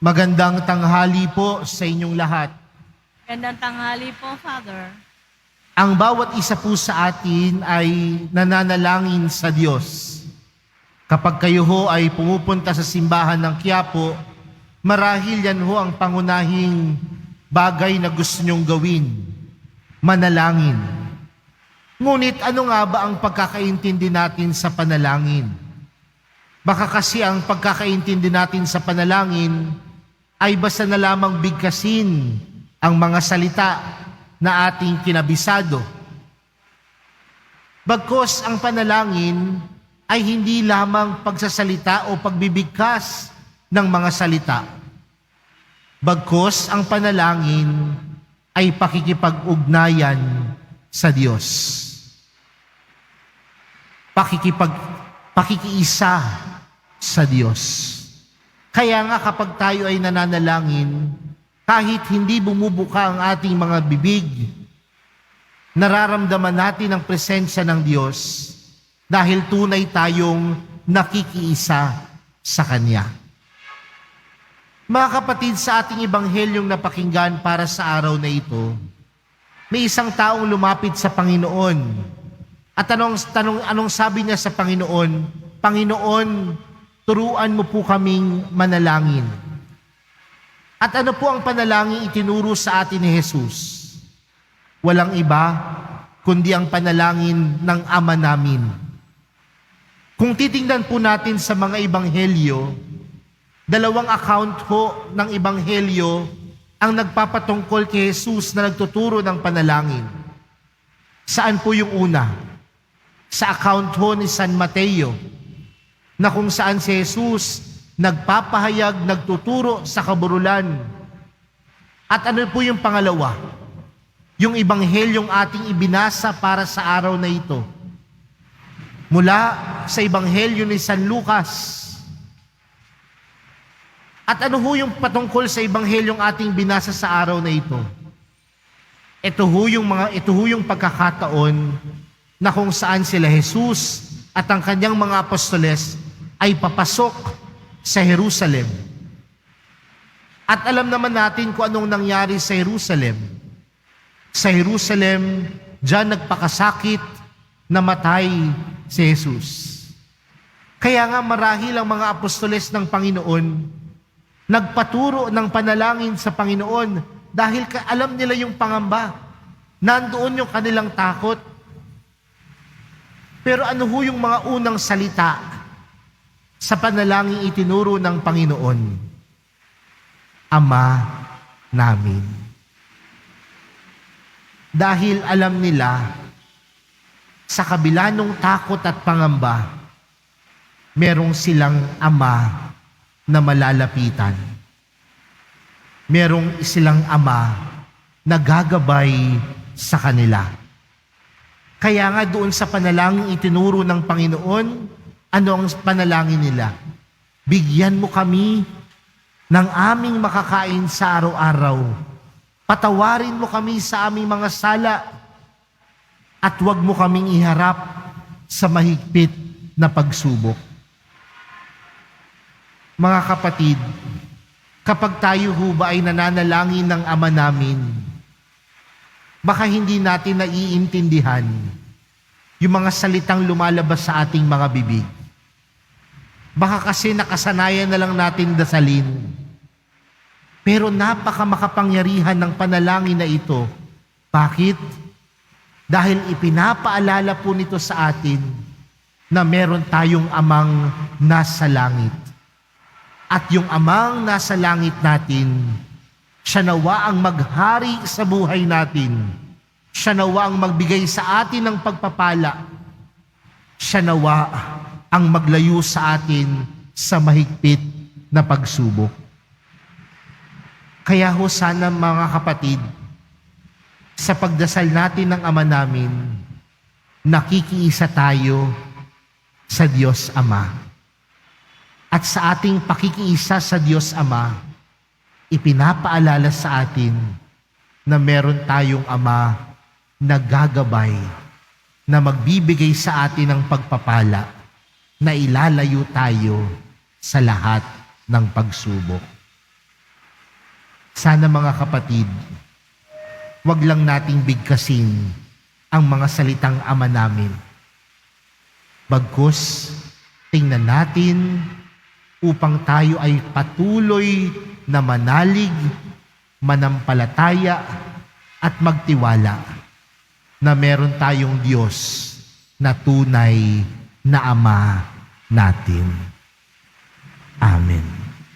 Magandang tanghali po sa inyong lahat. Gandang tanghali po, Father. Ang bawat isa po sa atin ay nananalangin sa Diyos. Kapag kayo ho ay pumupunta sa simbahan ng Quiapo, marahil yan ho ang pangunahing bagay na gusto nyong gawin, manalangin. Ngunit ano nga ba ang pagkakaintindi natin sa panalangin? Baka kasi ang pagkakaintindi natin sa panalangin ay basta na lamang bigkasin ang mga salita na ating kinabisado. Bagkus ang panalangin ay hindi lamang pagsasalita o pagbibigkas ng mga salita. Bagkus ang panalangin ay pakikipag-ugnayan sa Diyos. Pakikiisa sa Diyos. Kaya nga kapag tayo ay nananalangin, kahit hindi bumubuka ang ating mga bibig, nararamdaman natin ang presensya ng Diyos dahil tunay tayong nakikiisa sa Kanya. Mga kapatid, sa ating ebanghelyong napakinggan para sa araw na ito, may isang taong lumapit sa Panginoon. At anong sabi niya sa Panginoon? Panginoon, turuan mo po kaming manalangin. At ano po ang panalangin itinuro sa atin ni Jesus? Walang iba, kundi ang panalangin ng Ama namin. Kung titingnan po natin sa mga ebanghelyo, dalawang account po ng ebanghelyo ang nagpapatungkol kay Jesus na nagtuturo ng panalangin. Saan po yung una? Sa account po ni San Mateo, na kung saan si Jesus nagpapahayag, nagtuturo sa kaburulan. At ano po yung pangalawa? Yung ebanghelyong ating ibinasa para sa araw na ito. Mula sa ebanghelyo ni San Lucas. At ano ho yung patungkol sa ebanghelyong ating binasa sa araw na ito? Ito ho yung pagkakataon na kung saan sila Jesus at ang kanyang mga apostoles ay papasok sa Jerusalem. At alam naman natin kung anong nangyari sa Jerusalem. Sa Jerusalem, diyan nagpakasakit, namatay si Jesus. Kaya nga marahil ang mga apostoles ng Panginoon nagpaturo ng panalangin sa Panginoon dahil alam nila yung pangamba. Nandoon yung kanilang takot. Pero ano ho yung mga unang salita sa panalangin itinuro ng Panginoon? Ama namin. Dahil alam nila, sa kabila ng takot at pangamba, merong silang Ama na malalapitan. Merong silang Ama na gagabay sa kanila. Kaya nga doon sa panalangin itinuro ng Panginoon, ano ang panalangin nila? Bigyan mo kami ng aming makakain sa araw-araw. Patawarin mo kami sa aming mga sala at huwag mo kaming iharap sa mahigpit na pagsubok. Mga kapatid, kapag tayo ho ba ay nananalangin ng Ama namin, baka hindi natin naiintindihan yung mga salitang lumalabas sa ating mga bibig. Baka kasi nakasanayan na lang natin dasalin. Pero napakamakapangyarihan ng panalangin na ito. Bakit? Dahil ipinapaalala po nito sa atin na meron tayong Amang nasa langit. At yung Amang nasa langit natin, siya nawa ang maghari sa buhay natin. Siya nawa ang magbigay sa atin ng pagpapala. Siya nawa ang maglayo sa atin sa mahigpit na pagsubok. Kaya ho sana mga kapatid, sa pagdasal natin ng Ama namin, nakikiisa tayo sa Diyos Ama. At sa ating pakikiisa sa Diyos Ama, ipinapaalala sa atin na meron tayong Ama na gagabay, na magbibigay sa atin ng pagpapala, na ilalayo tayo sa lahat ng pagsubok. Sana mga kapatid, wag lang nating bigkasin ang mga salitang Ama namin. Bagkus, tingnan natin upang tayo ay patuloy na manalig, manampalataya at magtiwala na meron tayong Diyos na tunay na Ama natin. Amen.